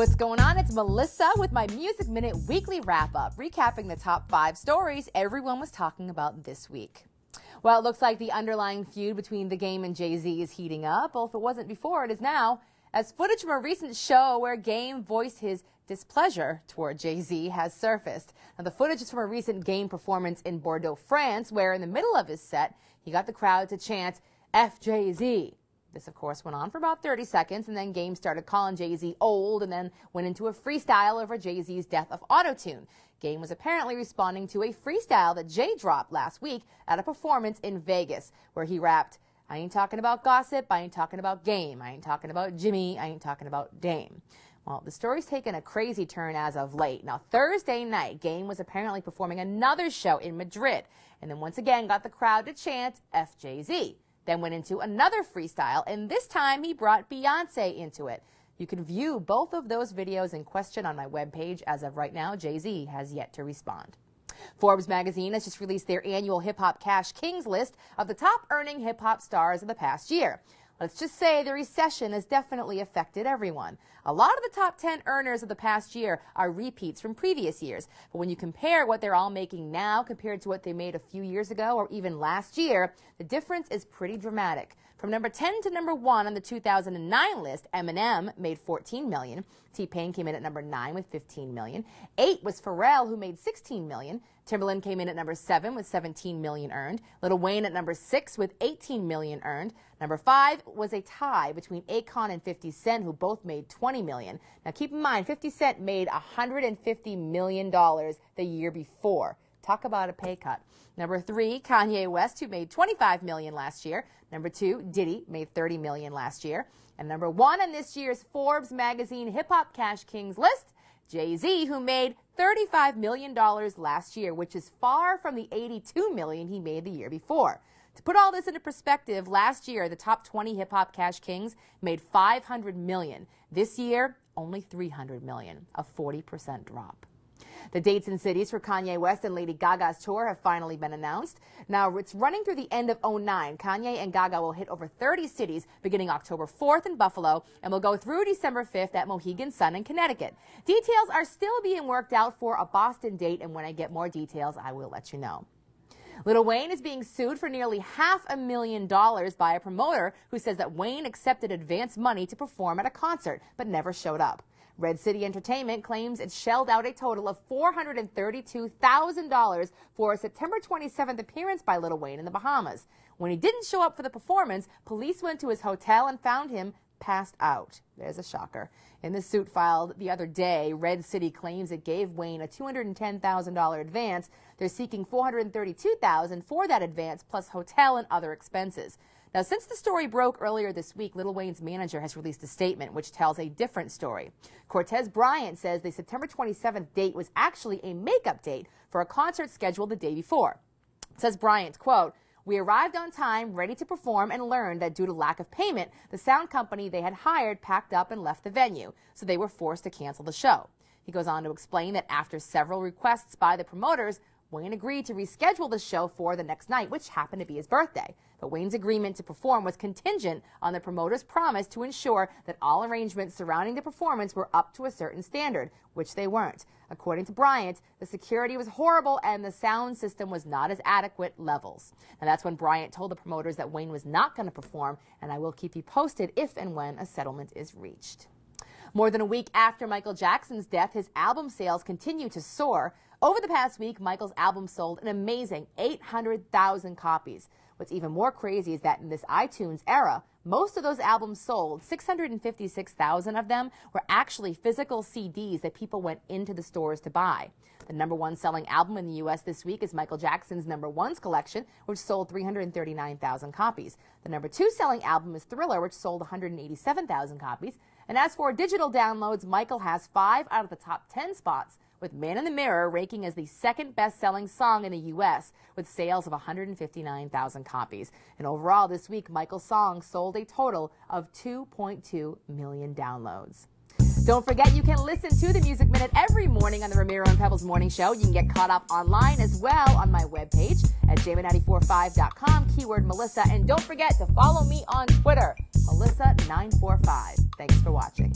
What's going on? It's Melissa with my Music Minute weekly wrap-up, recapping the top 5 stories everyone was talking about this week. Well, it looks like the underlying feud between The Game and JayZ is heating up. Well, if it wasn't before, it is now, as footage from a recent show where Game voiced his displeasure toward JayZ has surfaced. Now, the footage is from a recent Game performance in Bordeaux, France, where in the middle of his set, he got the crowd to chant, "F JayZ." This, of course, went on for about 30 seconds, and then Game started calling JayZ old and then went into a freestyle over JayZ's death of autotune. Game was apparently responding to a freestyle that Jay dropped last week at a performance in Vegas, where he rapped, "I ain't talking about gossip, I ain't talking about Game, I ain't talking about Jimmy, I ain't talking about Dame." Well, the story's taken a crazy turn as of late. Now, Thursday night, Game was apparently performing another show in Madrid, and then once again got the crowd to chant F JayZ. Then went into another freestyle, and this time he brought Beyonce into it. You can view both of those videos in question on my webpage. As of right now, JayZ has yet to respond. Forbes magazine has just released their annual Hip Hop Cash Kings list of the top earning hip hop stars of the past year. Let's just say the recession has definitely affected everyone. A lot of the top 10 earners of the past year are repeats from previous years. But when you compare what they're all making now compared to what they made a few years ago or even last year, the difference is pretty dramatic. From number 10 to number 1 on the 2009 list, Eminem made $14 million. T-Pain came in at number 9 with $15 million. 8 was Pharrell, who made $16 million. Timberland came in at number 7 with $17 million earned. Lil Wayne at number 6 with $18 million earned. Number 5 was a tie between Akon and 50 Cent, who both made $20 million. Now keep in mind, 50 Cent made $150 million the year before. Talk about a pay cut. Number 3, Kanye West, who made $25 million last year. Number 2, Diddy made $30 million last year. And number 1 on this year's Forbes magazine Hip Hop Cash Kings list, JayZ, who made $35 million last year, which is far from the $82 million he made the year before. To put all this into perspective, last year, the top 20 Hip Hop Cash Kings made $500 million. This year, only $300 million, a 40% drop. The dates and cities for Kanye West and Lady Gaga's tour have finally been announced. Now, it's running through the end of 2009. Kanye and Gaga will hit over 30 cities beginning October 4th in Buffalo and will go through December 5th at Mohegan Sun in Connecticut. Details are still being worked out for a Boston date, and when I get more details, I will let you know. Lil Wayne is being sued for nearly $500,000 by a promoter who says that Wayne accepted advance money to perform at a concert but never showed up. Red City Entertainment claims it shelled out a total of $432,000 for a September 27th appearance by Lil Wayne in the Bahamas. When he didn't show up for the performance, police went to his hotel and found him passed out. There's a shocker. In the suit filed the other day, Red City claims it gave Wayne a $210,000 advance. They're seeking $432,000 for that advance, plus hotel and other expenses. Now, since the story broke earlier this week, Lil Wayne's manager has released a statement which tells a different story. Cortez Bryant says the September 27th date was actually a makeup date for a concert scheduled the day before. Says Bryant, quote, "We arrived on time, ready to perform, and learned that due to lack of payment, the sound company they had hired packed up and left the venue, so they were forced to cancel the show." He goes on to explain that after several requests by the promoters, Wayne agreed to reschedule the show for the next night, which happened to be his birthday. But Wayne's agreement to perform was contingent on the promoter's promise to ensure that all arrangements surrounding the performance were up to a certain standard, which they weren't. According to Bryant, the security was horrible and the sound system was not as adequate levels. And that's when Bryant told the promoters that Wayne was not going to perform, and I will keep you posted if and when a settlement is reached. More than a week after Michael Jackson's death, his album sales continue to soar. Over the past week, Michael's album sold an amazing 800,000 copies. What's even more crazy is that in this iTunes era, most of those albums sold, 656,000 of them, were actually physical CDs that people went into the stores to buy. The #1 selling album in the U.S. this week is Michael Jackson's #1's collection, which sold 339,000 copies. The #2 selling album is Thriller, which sold 187,000 copies. And as for digital downloads, Michael has 5 out of the top 10 spots, with Man in the Mirror ranking as the second best-selling song in the U.S. with sales of 159,000 copies. And overall this week, Michael's song sold a total of 2.2 million downloads. Don't forget you can listen to the Music Minute every morning on the Ramiro and Pebbles Morning Show. You can get caught up online as well on my webpage at jayman945.com, keyword Melissa. And don't forget to follow me on Twitter, Melissa945. Thanks for watching.